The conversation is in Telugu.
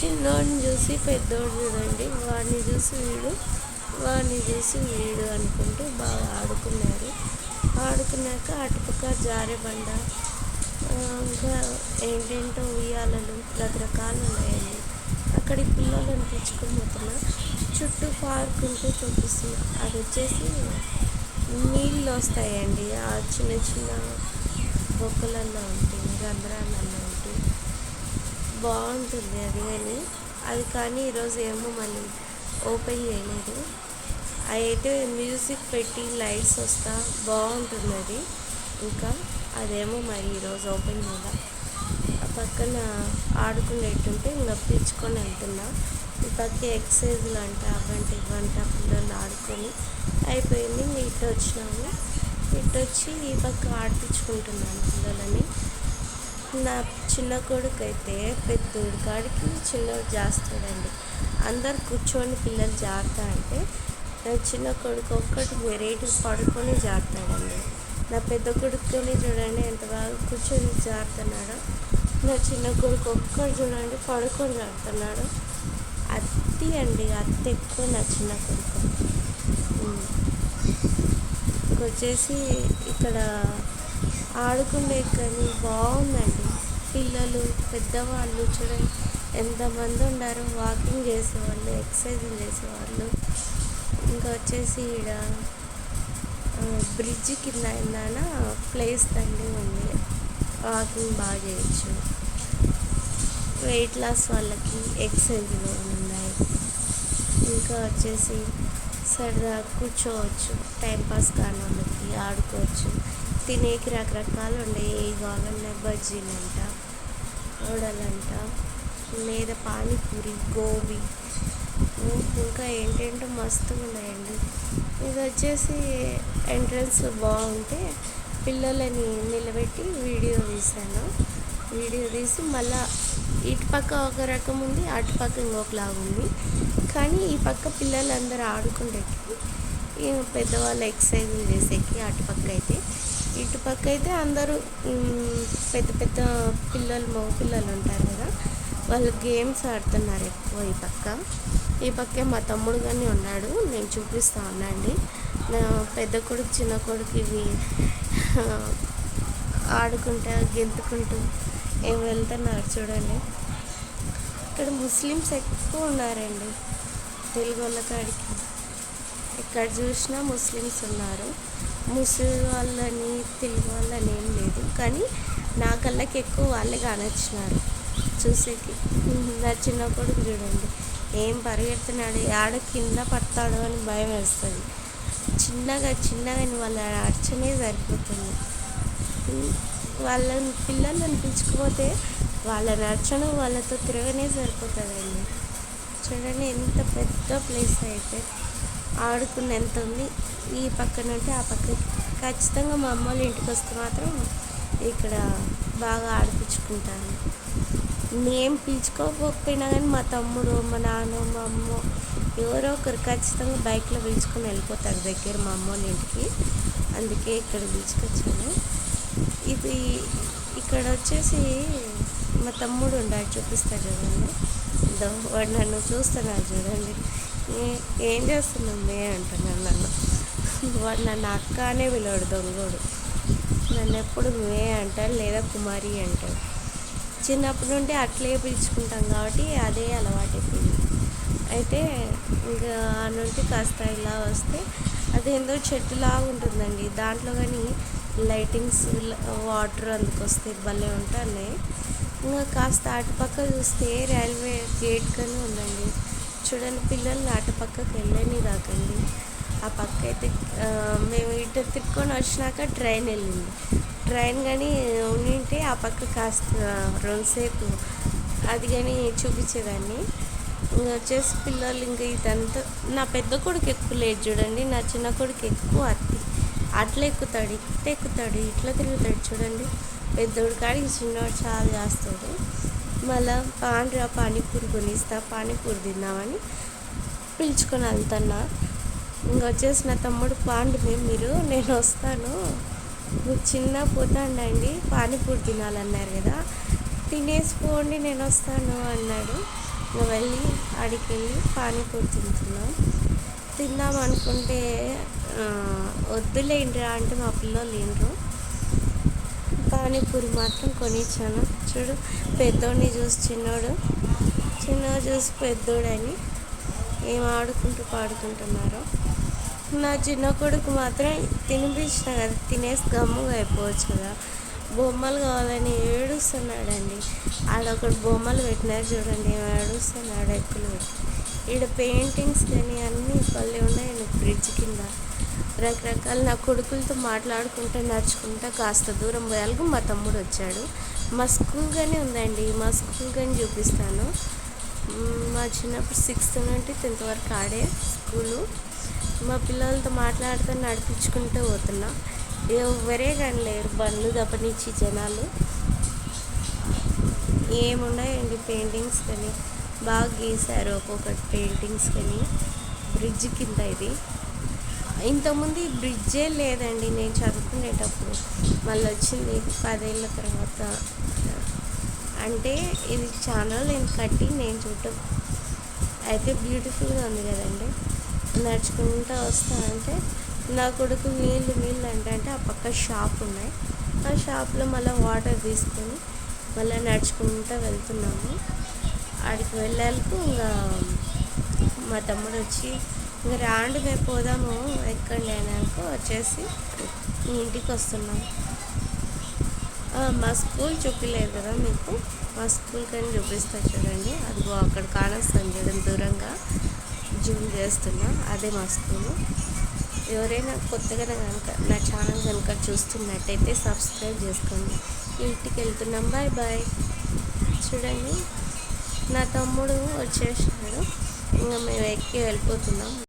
చిన్నోడిని చూసి పెద్దోడు చూడండి, వాడిని చూసి వీడు, వాడిని చూసి వీడు అనుకుంటూ బాగా ఆడుకున్నారు. ఆడుకున్నాక అటుపక్క జారే బండ, ఇంకా ఏంటేంటో ఉయ్యాలలు రకరకాలు ఉన్నాయండి. అక్కడికి పిల్లలను తెచ్చుకొని పోతున్నా. చుట్టూ పార్క్ ఉంటే చూపిస్తున్నా. అది వచ్చేసి నీళ్ళు వస్తాయండి, ఆ చిన్న చిన్న బొక్కలలో ఉంటుంది, రంధ్రాలలో ఉంటుంది. బాగుంటుంది అది కానీ ఈరోజు ఏమో మళ్ళీ ఓపెన్ చేయలేదు. అయితే మ్యూజిక్ పెట్టి లైట్స్ వస్తా బాగుంటుంది అది. ఇంకా అదేమో మరి ఈరోజు ఓపెన్ చేయాలి. ఆ పక్కన ఆడుకునేటుంటే ఇంకా పిలుచుకొని వెళ్తున్నా. ఈ పక్క ఎక్సర్సైజ్లు అంట అవంట ఇవంట పిల్లలు ఆడుకొని అయిపోయింది. ఇంక ఇటు వచ్చినాము. ఇటు వచ్చి ఈ పక్క ఆడిపించుకుంటున్నాను పిల్లలని. నా చిన్న కొడుకు అయితే పెద్దోడి కాడికి చిన్నోడు చేస్తాడండి. అందరు కూర్చొని పిల్లలు జారుతా అంటే నా చిన్న కొడుకు ఒక్కటి వెరైటీ పడుకొని జారుతాడండి. నా పెద్ద కొడుకుని చూడండి ఎంత బాగా కూర్చొని జారుతున్నాడో. నా చిన్న కొడుకు ఒక్కడు చూడండి పడుకొని జారుతున్నాడు. అత్తి అండి, అత్తి ఎక్కువ నా చిన్న కొడుకు. ఇంకొచ్చేసి ఇక్కడ ఆడుకునే కానీ బాగుందండి. పిల్లలు పెద్దవాళ్ళు చూడండి ఎంతమంది ఉన్నారు. వాకింగ్ చేసేవాళ్ళు, ఎక్సర్సైజ్ చేసేవాళ్ళు. ఇంకా వచ్చేసి ఇక్కడ బ్రిడ్జ్ కింద ఏందన్నా ప్లేస్ తండి ఉంది, వాకింగ్ బాగా చేయొచ్చు. వెయిట్ లాస్ వాళ్ళకి ఎక్సర్సైజ్లు ఉన్నాయి. ఇంకా వచ్చేసి సరదా కూర్చోవచ్చు, టైంపాస్ కాని వాళ్ళకి ఆడుకోవచ్చు. తినేకి రకరకాలు ఉన్నాయి, ఏ కావాలన్నా బజ్జీలు అంట, వడలంట, లేదా పానీపూరి, గోబీ, ఇంకా ఏంటంటే మస్తుగా ఉన్నాయండి. ఇది వచ్చేసి ఎంట్రన్స్ బాగుంటే పిల్లలని నిలబెట్టి వీడియో తీశాను. వీడియో తీసి మళ్ళీ ఇటు పక్క ఒక రకం ఉంది, అటుపక్క ఇంకొకలాగా ఉంది. కానీ ఈ పక్క పిల్లలందరూ ఆడుకుంటేకి, పెద్దవాళ్ళు ఎక్సర్సైజ్లు చేసేకి అటుపక్క అయితే, ఇటుపక్క అయితే అందరూ పెద్ద పెద్ద పిల్లలు, మగ పిల్లలు ఉంటారు కదా, వాళ్ళు గేమ్స్ ఆడుతున్నారు ఎక్కువ. ఈ పక్కే మా తమ్ముడు కానీ ఉన్నాడు, నేను చూపిస్తా ఉన్నాండి. నా పెద్ద కొడుకు చిన్న కొడుకు ఇవి ఆడుకుంటా గెంతుకుంటూ ఏం వెళ్తున్నారు చూడండి. ఇక్కడ ముస్లిమ్స్ ఎక్కువ ఉన్నారండి, తెలుగు వాళ్ళ కాడికి ఎక్కడ చూసినా ముస్లిమ్స్ ఉన్నారు. ముస్లిం వాళ్ళని తెలుగు వాళ్ళని ఏం లేదు, కానీ నా కళ్ళకి ఎక్కువ వాళ్ళే కానొచ్చినారు చూసేకి. నా చిన్న కొడుకు చూడండి ఏం పరిగెడుతున్నాడు, ఆడ కింద పడతాడు అని భయం వేస్తుంది. చిన్నగా వాళ్ళ అర్చనే సరిపోతుంది. వాళ్ళని పిల్లలను పిలుచుకుపోతే వాళ్ళ నర్చన వాళ్ళతో తిరగనే సరిపోతుందండి. చూడండి ఎంత పెద్ద ప్లేస్ అయితే, ఆడుకునేంత ఉంది. ఈ పక్కన అంటే ఆ పక్కకి ఖచ్చితంగా మా అమ్మ వాళ్ళ ఇంటికి వస్తే మాత్రం ఇక్కడ బాగా ఆడిపించుకుంటాను. నేను పిలుచుకోకపోయినా కానీ మా తమ్ముడు, మా నాన్న, మా అమ్మ ఎవరో ఒకరు ఖచ్చితంగా బైక్లో పిలుచుకొని వెళ్ళిపోతారు దగ్గర మా అమ్మ వాళ్ళ ఇంటికి. అందుకే ఇక్కడ పిలుచుకొచ్చాను. ఇది ఇక్కడ వచ్చేసి మా తమ్ముడు ఉండాడు, చూపిస్తాడు చూడండి. వాడు నన్ను చూస్తున్నాడు చూడండి, ఏం చేస్తున్నావు మే అంటున్నాను నన్ను. వాడు నన్ను అక్క అనే పిలవాడు, దొంగోడు. నన్ను ఎప్పుడు మే అంటాడు లేదా కుమారి అంటాడు. చిన్నప్పటి నుండి అట్లే పిలుచుకుంటాం కాబట్టి అదే అలవాటైపోయింది. అయితే ఇంకా ఆ నుండి కాస్త ఇలా వస్తే అదేందో చెట్టులాగా ఉంటుందండి, దాంట్లో కానీ లైటింగ్స్ వాటర్ అందుకొస్తే భలే ఉంటాయి. ఇంకా కాస్త అటుపక్క చూస్తే రైల్వే గేట్ కానీ ఉందండి. చూడండి పిల్లల్ని అటుపక్కకి వెళ్ళని రాకండి. ఆ పక్క అయితే మేము ఇటు తిప్పుకొని వచ్చినాక ట్రైన్ వెళ్ళింది. ట్రైన్ కానీ ఉండింటే ఆ పక్క కాస్త రెండుసేపు అది కానీ చూపించేదాన్ని. ఇంకా వచ్చేసి పిల్లలు ఇంకా ఇదంతా నా పెద్ద కొడుకు ఎక్కువ లేదు చూడండి, నా చిన్న కొడుకు ఎక్కువ అట్లా ఎక్కుతాడు, ఇట్లా తిరుగుతాడు చూడండి. పెద్దోడు కాడికి చిన్నవాడు చాలా చేస్తాడు. మళ్ళీ పానీపూరి కొనిస్తా, పానీపూరి తిందామని పిలుచుకొని వెళ్తున్నా. ఇంకా వచ్చేసి నా తమ్ముడు మీరు నేను వస్తాను, మీరు చిన్న పోతాండండి, పానీపూరి తినాలన్నారు కదా, తినేసి పోండి నేను వస్తాను అన్నాడు. ఇంకా వెళ్ళి ఆడికి వెళ్ళి పానీపూరి తిందాం అనుకుంటే వద్దులేండిరా అంటే మా పిల్లలు లేండ్రు. పానీపూరి మాత్రం కొనిచ్చాను. చూడు, పెద్దోడిని చూసి చిన్నోడు చూసి పెద్దోడని ఏం ఆడుకుంటూ పాడుకుంటున్నారో. నా చిన్న కొడుకు మాత్రం తినిపించిన కదా, తినేసి గమ్ముగా అయిపోవచ్చు కదా, బొమ్మలు కావాలని ఏడుస్తున్నాడండి. ఆడొకటి బొమ్మలు పెట్టినారు చూడండి, ఏడుస్తున్నాడు ఎక్కులు పెట్టి. ఈడ పెయింటింగ్స్ కానీ అన్నీ పల్లె ఉన్నాయండి బ్రిడ్జ్ కింద రకరకాల. నా కొడుకులతో మాట్లాడుకుంటూ నడుచుకుంటూ కాస్త దూరం పోయాలకు మా తమ్ముడు వచ్చాడు. మా స్కూల్ కానీ ఉందండి, మా స్కూల్ కానీ చూపిస్తాను. మా చిన్నప్పుడు 6th నుండి 10th వరకు ఆడే స్కూలు. మా పిల్లలతో మాట్లాడుతూ నడిపించుకుంటూ పోతున్నా. ఎవరే కానీ లేరు, బండ్లు దప్పనిచ్చి జనాలు. ఏమున్నాయండి పెయింటింగ్స్ కానీ బాగా గీశారు ఒక్కొక్కటి పెయింటింగ్స్ కానీ. బ్రిడ్జ్ కింద ఇది. ఇంతకుముందు ఈ బ్రిడ్జే లేదండి నేను చదువుకునేటప్పుడు, మళ్ళీ వచ్చింది 10 ఏళ్ళ తర్వాత. అంటే ఇది ఛానల్ నేను కట్టి నేను చూడటం అయితే బ్యూటిఫుల్గా ఉంది కదండి. నడుచుకుంటూ వస్తా అంటే నా కొడుకు నీళ్ళు అంటే ఆ పక్క షాప్ ఉన్నాయి. ఆ షాప్లో మళ్ళీ వాటర్ తీసుకొని మళ్ళీ నడుచుకుంటూ వెళ్తున్నాము. ఆడికి వెళ్ళాలకు ఇంకా మా తమ్ముడు వచ్చి ఇంకా రాండి మేము పోదాము ఎక్కండి అయినాక వచ్చేసి ఇంటికి వస్తున్నాము. మా స్కూల్ చూపించలేదు కదా మీకు, మా స్కూల్ కానీ చూపిస్తా చూడండి. అదిగో అక్కడ కానొస్తాను చూడండి, దూరంగా జూమ్ చేస్తున్నా, అదే మా స్కూలు. ఎవరైనా కొత్తగా కనుక నా ఛానల్ కనుక చూస్తున్నట్టయితే సబ్స్క్రైబ్ చేసుకోండి. ఇంటికి వెళ్తున్నాం, బాయ్ బాయ్. చూడండి నా తమ్ముడు వచ్చేసాడు, ఇంకా మేము ఎక్కి వెళ్ళిపోతున్నాం.